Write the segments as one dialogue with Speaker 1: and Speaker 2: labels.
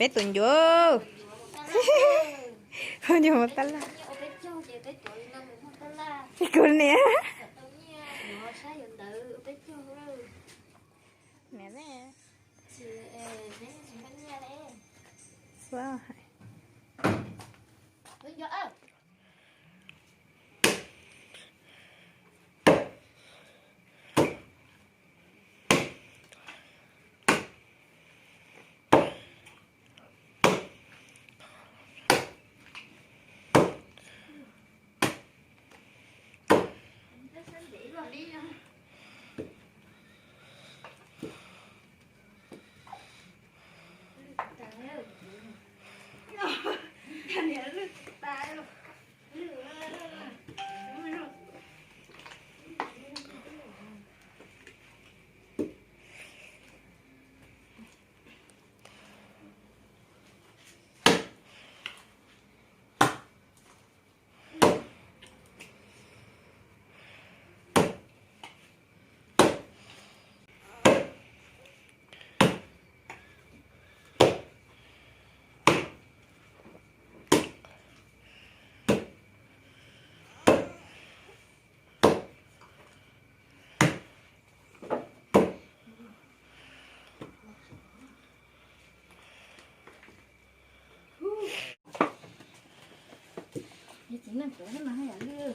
Speaker 1: petunjuk. Hanya matala. Pikulnya. Nene. Wah.
Speaker 2: Chính là cái mà hay là lừa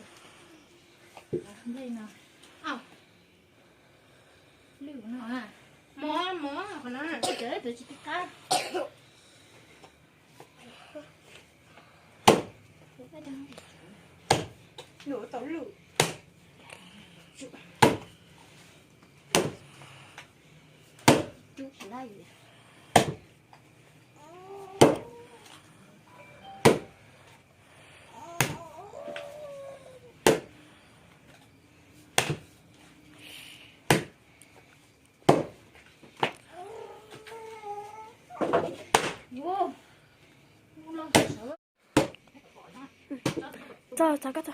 Speaker 2: đây nào lừa nào à mỏ còn nó là cái chơi từ chỉ cá lửa tàu lửa chú đây
Speaker 1: 자, 가자.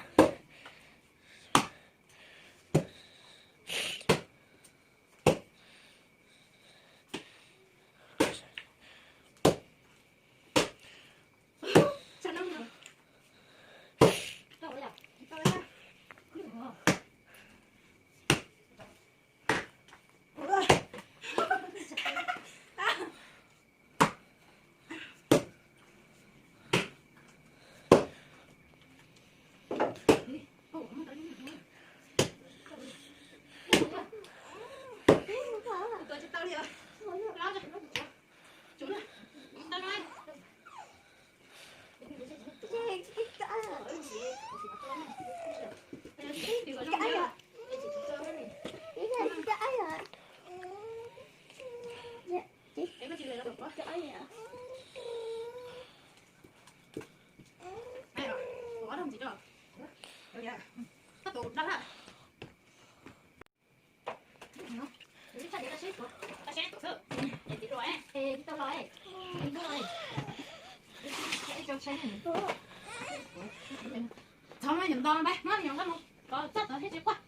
Speaker 2: 정말 연다는 배, 나 연다 뭐, 너 짜다 해줄 거야.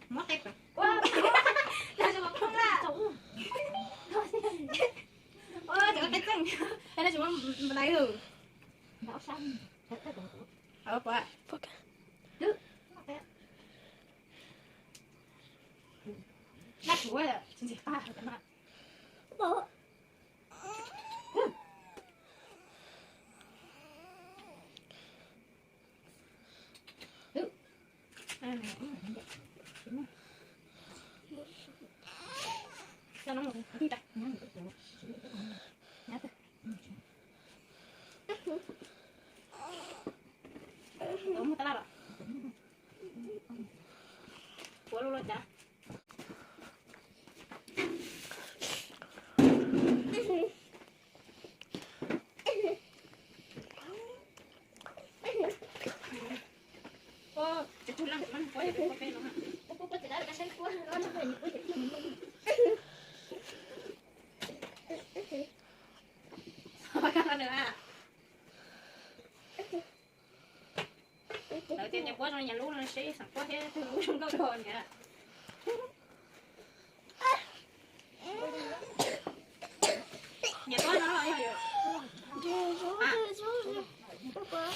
Speaker 2: 뭐 됐다. 와, 나 저거 콩라. 저거 됐짱. 나 저거 뭐 나요. 나 쌈. 뭐야? 나 좋아해, 진짜. 아, 잠깐만. 뭐? cho nó đi đặt đúng một ta rồi của luôn rồi chảจะพูดแล้วมันก็จะเป็นคนเป็นหรอฮะก็จะได้กระชั้นกวนแล้วมันเป็นก็จะกินว่ากันเลยอ่ะđầu tiên nhà quán nó nhà lú nó sẽ sẵn có thế thứ lú trong câu đồn vậy con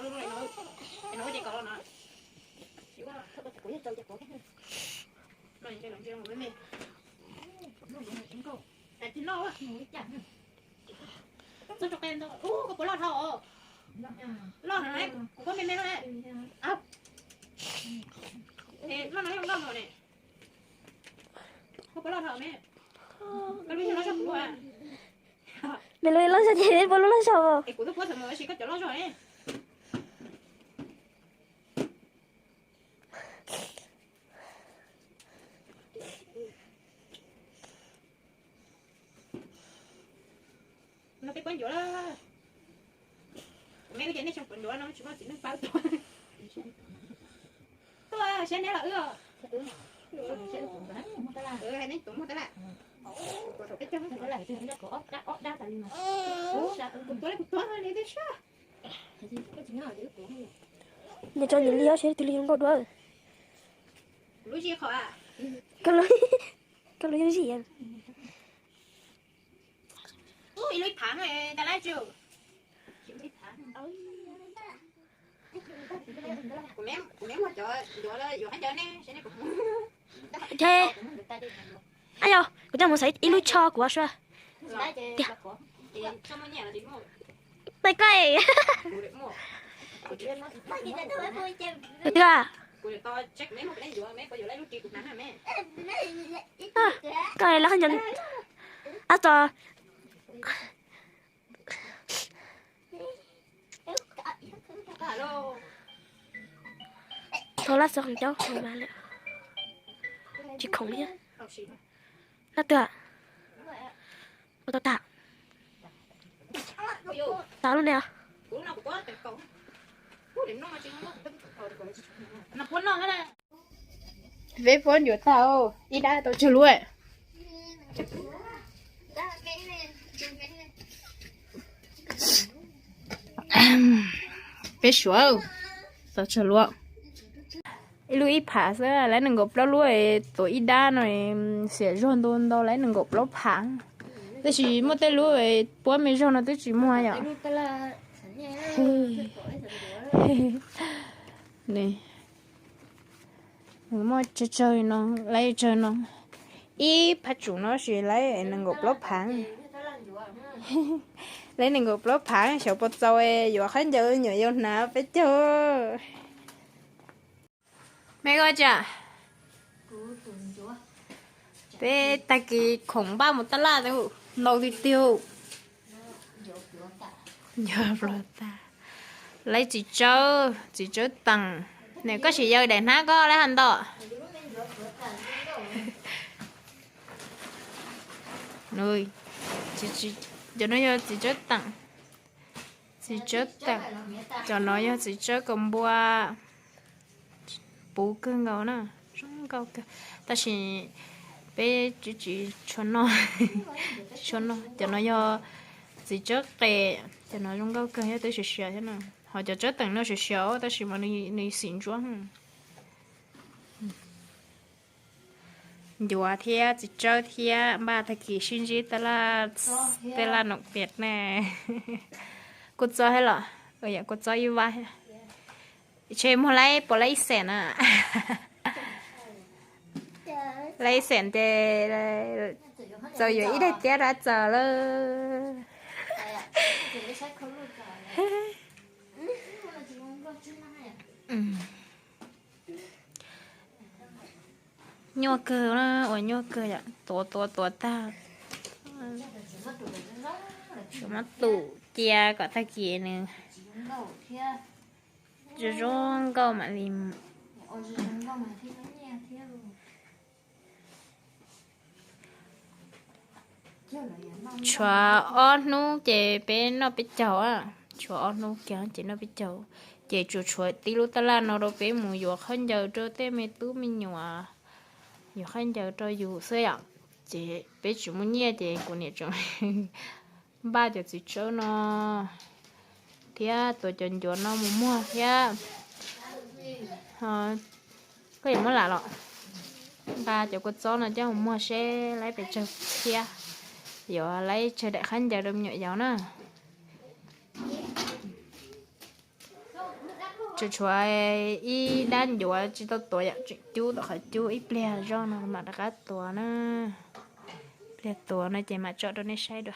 Speaker 2: lúc này nó chỉ có nó chỉ có thôi của hết trâu chặt của cái này cái lòng chưa với mình chỉ lo á tôi cho em thôi có bố lo thọ lo hả này có mình đây này à lo nói không lo rồi này có bố lo thọ mẹ cái bây giờ nó sắp của à
Speaker 3: mẹ lo lo sao thế bố lo lo sao
Speaker 2: cái của tôi có thằng mới chỉ có chỗ lo rồi ấy nó cái quán chỗ đó mấy cái chuyện này trong quán chỗ nó chỉ nó bao tuổi tôi xem đấy là hay đấy tụi một cái là cái chân cái là cái nó có ốc đá tại mà tôi thôi đi sao
Speaker 3: nhà cho những liêu sẽ từ liêu có đuôi
Speaker 2: lúa gì khó à
Speaker 3: cái lối gì em
Speaker 2: ui lúa thẳng này ta lấy chưa của mẹ mà trời chỗ đó chỗ hết trơn nè sẽ này cũng
Speaker 3: thế ai yo của ta muốn thấy ít lối cho của sao tay cây được à cái là hình à to thôi lát xong cháu không mà lại chỉ không đi lát tựa tao tạ tạ luôn nè
Speaker 1: Về phone của tao, đi đã tao chưa luôn. Về số, tao chưa luôn. Lúc ít phá sẽ lấy nâng gộp đó luôn, tôi ít đa rồi sẽ rôn đôn đâu lấy nâng gộp đó phá. Tôi chỉ mua tay luôn, bố mẹ rôn nó tôi chỉ mua vậy. Này. Mua chơi nó lấy chơi nó ý phát chủ nó sẽ lấy nâng gộp lốp phẳng lấy nâng gộp lốp phẳng sợ bột dầu vừa khán giờ nhỏ vô nào phải chưa mẹ gọi chả bé ta kỳ khổng ba một tala la đâu nấu đi tiêu nhớ rồi ta lấy chỉ chơi tầng này có chỉ chơi đèn hát có lấy hành đó nuôi chỉ cho nó cho chỉ chơi tặng cho nó cho chỉ chơi cầm bùa bù cưng gấu nè trong gấu kia ta chỉ bé chỉ cho nó cho nó cho chỉ chơi tè cho nó trong gấu kia tới sửa thế nào họ cho chơi tặng nó sửa ta chỉ mà đi xịn quá dù thế chỉ chơi thế ba thằng kỳ sinh gì ta là nộp biệt nè cô chơi hay là dạ cô chơi như vậy chơi mua lấy bỏ lấy sẻn à lấy sẻn để rồi giờ ít đây té ra giờ lơ nhua cơ nó ôi nhua cơ vậy tổ ta mắt tủ kia có ta kia nè rong câu mà lim chua on nu chị bên nó biết chầu à chua on nu kia chị nó biết chầu chị chua tí lúc ta la nó đâu bé mùi dọa khăn giờ cho té mẹ tú mình nhua dọa khăn giờ cho dù sơi ạ chị bé chủ muốn nhẹ chị của nè chồng ba giờ chị cho nó thì tôi chọn chỗ nó mua thì có gì mới lạ lọ ba chỗ cột gió nó cho mua xe lấy về chơi kia giờ lấy chơi đại khán giờ đâm nhựa gió nè chú chúa y đan dùa chỉ tao tuổi chú tao khỏi chú ít bè do nó mà đã cá tuổi nè bè tuổi nó chỉ mà cho nó sai được